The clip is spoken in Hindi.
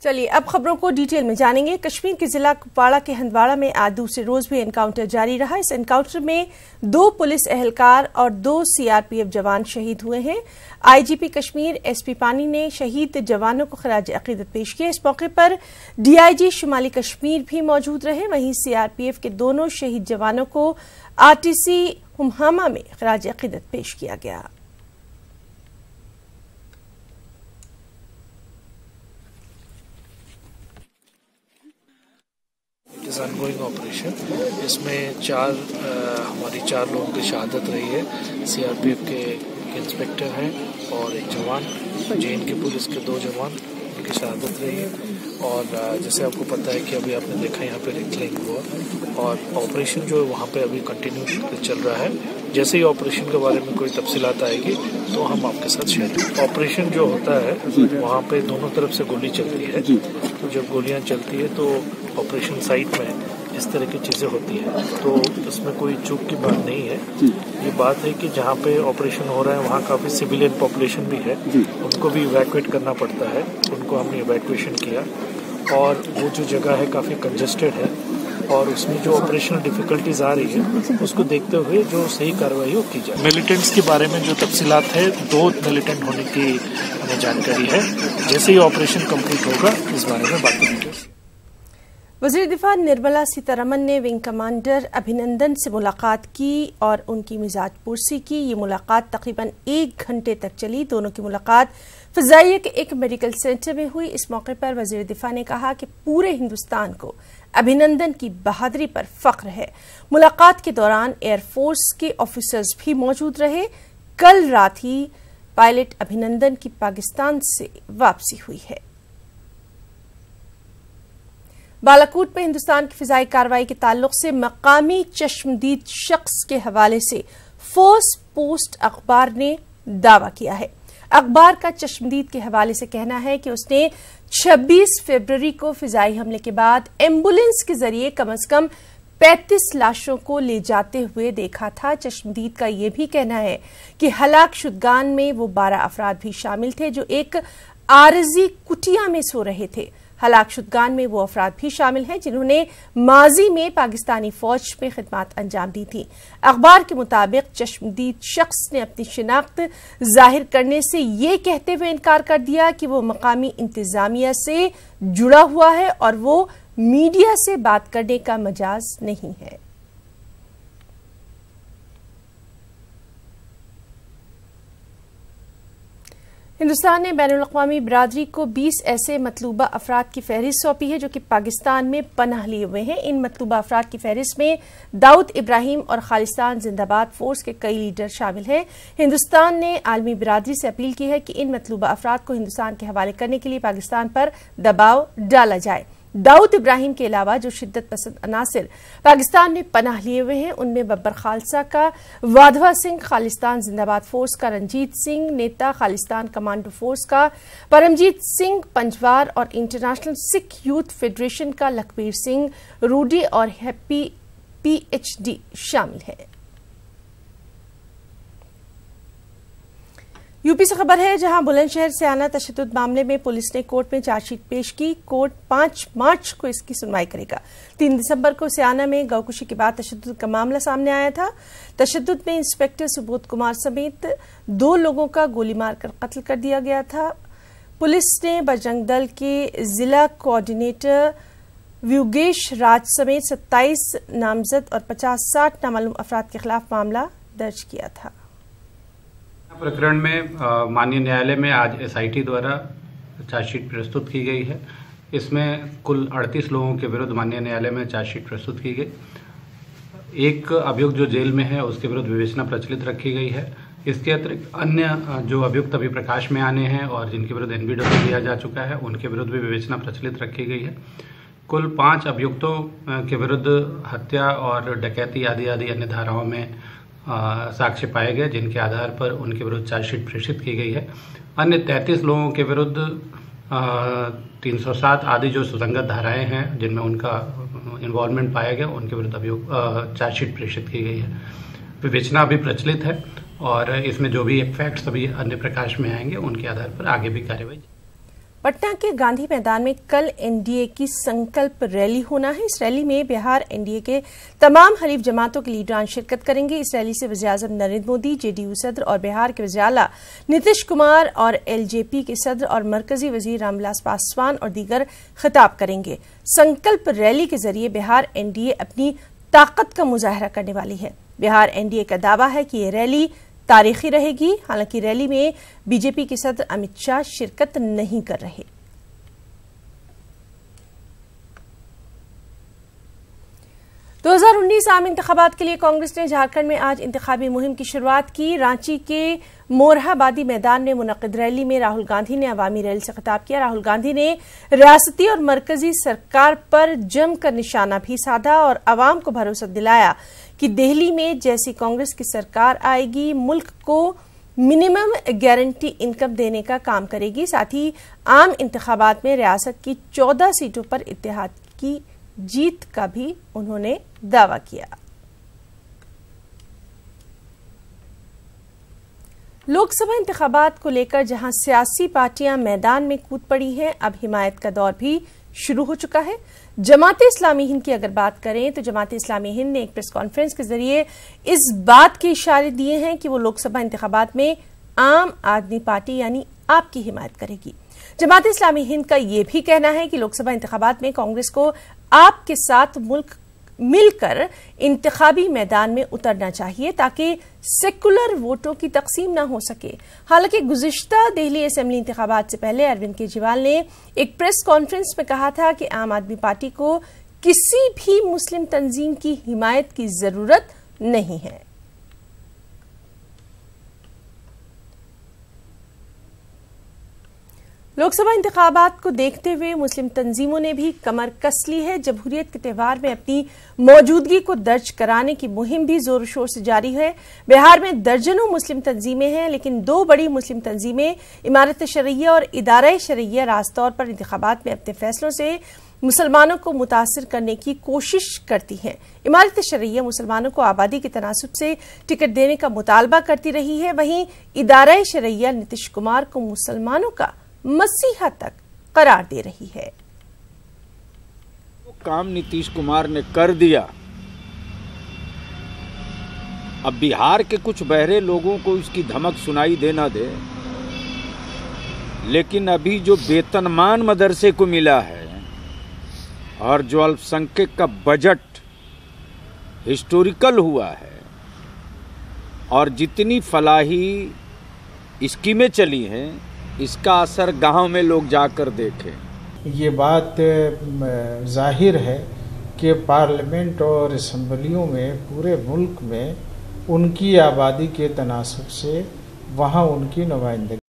चलिए अब खबरों को डिटेल में जानेंगे। कश्मीर के जिला कुपवाड़ा के हंदवाड़ा में आज दूसरे रोज भी एनकाउंटर जारी रहा। इस एनकाउंटर में 2 पुलिस एहलकार और 2 सीआरपीएफ जवान शहीद हुए हैं। आईजीपी कश्मीर एसपी पानी ने शहीद जवानों को खराज अकीदत पेश किया। इस मौके पर डीआईजी शुमाली कश्मीर भी मौजूद रहे। वहीं सीआरपीएफ के दोनों शहीद जवानों को आरटीसी हुमहामा में खराज अकीदत पेश किया गया। ऑनगोइंग ऑपरेशन, इसमें हमारी 4 लोगों की शहादत रही है। सीआरपीएफ के इंस्पेक्टर हैं और एक जवान, जेएनके पुलिस के 2 जवान, उनकी शहादत रही है। और जैसे आपको पता है कि अभी आपने देखा यहाँ पे रिक्लेम हुआ और ऑपरेशन जो है वहाँ पे अभी कंटिन्यू चल रहा है। जैसे ही ऑपरेशन के बारे में कोई तफसीलात आएगी तो हम आपके साथ शेयर करेंगे। ऑपरेशन जो होता है वहाँ पे दोनों तरफ से गोली चलती है, तो जब गोलियाँ चलती है तो ऑपरेशन साइट में इस तरह की चीज़ें होती है, तो इसमें कोई चूक की बात नहीं है। ये बात है कि जहाँ पे ऑपरेशन हो रहा है वहाँ काफ़ी सिविलियन पॉपुलेशन भी है, उनको भी इवैक्यूएट करना पड़ता है। उनको हमने इवैक्यूएशन किया और वो जो जगह है काफ़ी कंजेस्टेड है और उसमें जो ऑपरेशनल डिफिकल्टीज आ रही है उसको देखते हुए जो सही कार्रवाई वो की जाए। मिलिटेंट्स के बारे में जो तफसीलात है, 2 मिलिटेंट होने की हमें जानकारी है। जैसे ही ऑपरेशन कंप्लीट होगा इस बारे में बात करेंगे। वज़ीर दिफा निर्मला सीतारमन ने विंग कमांडर अभिनंदन से मुलाकात की और उनकी मिजाज पुरसी की। ये मुलाकात तकरीबन 1 घंटे तक चली। दोनों की मुलाकात फ़िज़ाइया के एक मेडिकल सेंटर में हुई। इस मौके पर वज़ीर दिफा ने कहा कि पूरे हिंदुस्तान को अभिनंदन की बहादुरी पर फख्र है। मुलाकात के दौरान एयरफोर्स के ऑफिसर्स भी मौजूद रहे। कल रात ही पायलट अभिनंदन की पाकिस्तान से वापसी हुई है। बालाकोट में हिंदुस्तान की फिजाई कार्रवाई के ताल्लुक से मकामी चश्मदीद शख्स के हवाले से फर्स्ट पोस्ट अखबार ने दावा किया है। अखबार का चश्मदीद के हवाले से कहना है कि उसने 26 फरवरी को फिजाई हमले के बाद एम्बुलेंस के जरिए कम से कम 35 लाशों को ले जाते हुए देखा था। चश्मदीद का यह भी कहना है कि हलाक शुदगान में वो 12 अफराद भी शामिल थे जो एक आरजी कुटिया में सो रहे थे। हलाक शुदगान में वो अफराद भी शामिल हैं जिन्होंने माजी में पाकिस्तानी फौज में खिदमत अंजाम दी थी। अखबार के मुताबिक चश्मदीद शख्स ने अपनी शिनाख्त जाहिर करने से ये कहते हुए इनकार कर दिया कि वो मकामी इंतजामिया से जुड़ा हुआ है और वो मीडिया से बात करने का मजाज नहीं है। हिंदुस्तान ने बैनुल-अक़वामी बिरादरी को 20 ऐसे मतलूबा अफराद की फहरिस्त सौंपी है जो कि पाकिस्तान में पनाह लिए हुए हैं। इन मतलूबा अफराद की फहरिस्त में दाऊद इब्राहिम और खालिस्तान जिंदाबाद फोर्स के कई लीडर शामिल हैं। हिंदुस्तान ने आलमी बिरादरी से अपील की है कि इन मतलूबा अफराद को हिंदुस्तान के हवाले करने के लिए पाकिस्तान पर दबाव डाला जाए। दाऊद इब्राहिम के अलावा जो शिद्दत पसंद अनासिर पाकिस्तान में पनाह लिए हुए हैं उनमें बब्बर खालसा का वाधवा सिंह, खालिस्तान जिंदाबाद फोर्स का रंजीत सिंह, नेता खालिस्तान कमांडो फोर्स का परमजीत सिंह पंजवार और इंटरनेशनल सिख यूथ फेडरेशन का लखबीर सिंह रूडी और हैप्पी पीएचडी शामिल है। यूपी से खबर है जहां बुलंदशहर स्याना तशद्दुद मामले में पुलिस ने कोर्ट में चार्जशीट पेश की। कोर्ट 5 मार्च को इसकी सुनवाई करेगा। 3 दिसंबर को स्याना में गौकुशी के बाद तशद्दुद का मामला सामने आया था। तशद्दुद में इंस्पेक्टर सुबोध कुमार समेत 2 लोगों का गोली मारकर कत्ल कर दिया गया था। पुलिस ने बजरंग दल के जिला कोऑर्डिनेटर व्युगेश राज समेत 27 नामजद और 50-60 नामालूम अफराद के खिलाफ मामला दर्ज किया था। प्रकरण में माननीय न्यायालय में आज एसआईटी द्वारा चार्जशीट प्रस्तुत की गई है। इसमें कुल 38 लोगों के विरुद्ध माननीय न्यायालय में चार्जशीट प्रस्तुत की गई। एक अभियुक्त जो जेल में है उसके विरुद्ध विवेचना प्रचलित रखी गई है। इसके अतिरिक्त अन्य जो अभियुक्त अभी प्रकाश में आने हैं और जिनके विरुद्ध एनबीडब्ल्यू दिया जा चुका है उनके विरुद्ध भी विवेचना प्रचलित रखी गई है। कुल 5 अभियुक्तों के विरुद्ध हत्या और डकैती आदि अन्य धाराओं में साक्ष्य पाए गए जिनके आधार पर उनके विरुद्ध चार्जशीट प्रेषित की गई है। अन्य 33 लोगों के विरुद्ध 307 आदि जो सुसंगत धाराएं हैं जिनमें उनका इन्वॉल्वमेंट पाया गया उनके विरुद्ध अभियोग चार्जशीट प्रेषित की गई है। विवेचना भी प्रचलित है और इसमें जो भी फैक्ट्स अभी अन्य प्रकाश में आएंगे उनके आधार पर आगे भी कार्रवाई। पटना के गांधी मैदान में कल एनडीए की संकल्प रैली होना है। इस रैली में बिहार एनडीए के तमाम हरीफ जमातों के लीडरान शिरकत करेंगे। इस रैली से वज़ीर-ए-आज़म नरेंद्र मोदी, जेडीयू सदर और बिहार के वज़ीर आला नीतीश कुमार और एलजेपी के सदर और मरकजी वज़ीर रामविलास पासवान और दीगर खिताब करेंगे। संकल्प रैली के जरिए बिहार एनडीए अपनी ताकत का मुजाहरा करने वाली है। बिहार एनडीए का दावा है कि ये रैली तारीखी रहेगी। हालांकि रैली में बीजेपी के सदर अमित शाह शिरकत नहीं कर रहे। तो 2019 आम इंतखाबात के लिए कांग्रेस ने झारखंड में आज इंतखाबी मुहिम की शुरुआत की। रांची के मोरहाबादी मैदान में मुनक्किद रैली में राहुल गांधी ने अवामी रैली से खिताब किया। राहुल गांधी ने रियासती और मरकजी सरकार पर जमकर निशाना भी साधा और अवाम को भरोसा दिलाया कि दिल्ली में जैसी कांग्रेस की सरकार आएगी, मुल्क को मिनिमम गारंटी इनकम देने का काम करेगी। साथ ही आम इंतखाबात में रियासत की 14 सीटों पर इत्तेहाद की जीत का भी उन्होंने दावा किया। लोकसभा इंतखाबात को लेकर जहां सियासी पार्टियां मैदान में कूद पड़ी हैं, अब हिमायत का दौर भी शुरू हो चुका है। जमाते इस्लामी हिंद की अगर बात करें तो जमाते इस्लामी हिंद ने एक प्रेस कॉन्फ्रेंस के जरिए इस बात के इशारे दिए हैं कि वो लोकसभा इंतखाबात में आम आदमी पार्टी यानी आप की हिमायत करेगी। जमाते इस्लामी हिंद का यह भी कहना है कि लोकसभा इंतखाबात में कांग्रेस को आप के साथ मुल्क मिलकर इंतखाबी मैदान में उतरना चाहिए ताकि सेकुलर वोटों की तकसीम न हो सके। हालांकि गुज़िश्ता दिल्ली असेंबली इंतखाबात से पहले अरविंद केजरीवाल ने एक प्रेस कॉन्फ्रेंस में कहा था कि आम आदमी पार्टी को किसी भी मुस्लिम तंजीम की हिमायत की जरूरत नहीं है। लोकसभा इंतखाबात को देखते हुए मुस्लिम तंजीमों ने भी कमर कस ली है। जमहूरियत के त्यौहार में अपनी मौजूदगी को दर्ज कराने की मुहिम भी जोर शोर से जारी है। बिहार में दर्जनों मुस्लिम तंजीमें हैं, लेकिन दो बड़ी मुस्लिम तंजीमें इमारत शरिया और इदारा शरिया रास्तौर पर इंतखाबात में अपने फैसलों से मुसलमानों को मुतासिर करने की कोशिश करती हैं। इमारत शरिया मुसलमानों को आबादी के तनासुब से टिकट देने का मुतालबा करती रही है, वहीं इदारा शरिया नीतीश कुमार को मुसलमानों का मसीहा तक करार दे रही है। वो काम नीतीश कुमार ने कर दिया। अब बिहार के कुछ बहरे लोगों को इसकी धमक सुनाई देना दे, लेकिन अभी जो वेतनमान मदरसे को मिला है और जो अल्पसंख्यक का बजट हिस्टोरिकल हुआ है और जितनी फलाही स्कीमें चली हैं, इसका असर गांव में लोग जाकर देखें। ये बात जाहिर है कि पार्लियामेंट और असम्बलियों में पूरे मुल्क में उनकी आबादी के तनासब से वहाँ उनकी नुमाइंदगी